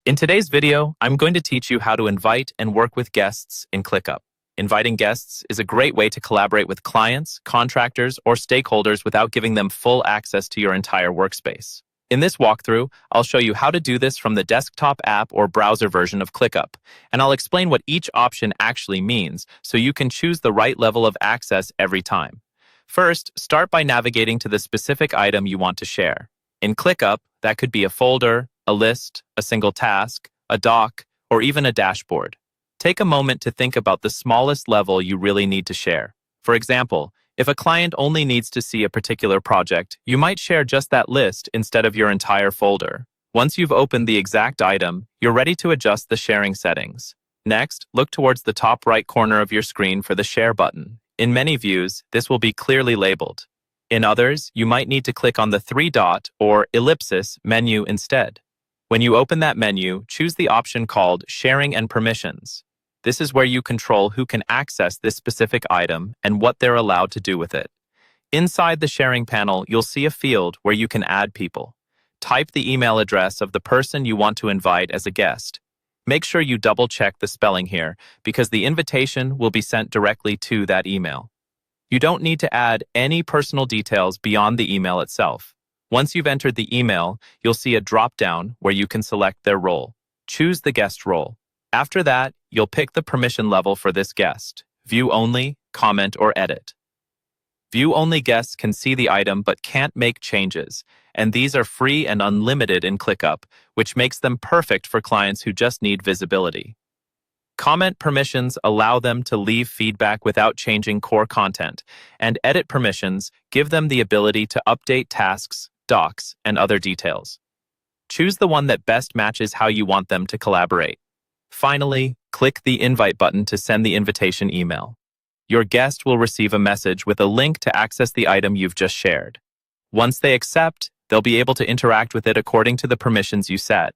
In today's video, I'm going to teach you how to invite and work with guests in ClickUp. Inviting guests is a great way to collaborate with clients, contractors, or stakeholders without giving them full access to your entire workspace. In this walkthrough, I'll show you how to do this from the desktop app or browser version of ClickUp, and I'll explain what each option actually means so you can choose the right level of access every time. First, start by navigating to the specific item you want to share. In ClickUp, that could be a folder, a list, a single task, a doc, or even a dashboard. Take a moment to think about the smallest level you really need to share. For example, if a client only needs to see a particular project, you might share just that list instead of your entire folder. Once you've opened the exact item, you're ready to adjust the sharing settings. Next, look towards the top right corner of your screen for the Share button. In many views, this will be clearly labeled. In others, you might need to click on the three-dot or ellipsis menu instead. When you open that menu, choose the option called Sharing and Permissions. This is where you control who can access this specific item and what they're allowed to do with it. Inside the sharing panel, you'll see a field where you can add people. Type the email address of the person you want to invite as a guest. Make sure you double-check the spelling here because the invitation will be sent directly to that email. You don't need to add any personal details beyond the email itself. Once you've entered the email, you'll see a drop-down where you can select their role. Choose the guest role. After that, you'll pick the permission level for this guest: view only, comment, or edit. View-only guests can see the item but can't make changes, and these are free and unlimited in ClickUp, which makes them perfect for clients who just need visibility. Comment permissions allow them to leave feedback without changing core content, and edit permissions give them the ability to update tasks, docs, and other details. Choose the one that best matches how you want them to collaborate. Finally, click the Invite button to send the invitation email. Your guest will receive a message with a link to access the item you've just shared. Once they accept, they'll be able to interact with it according to the permissions you set.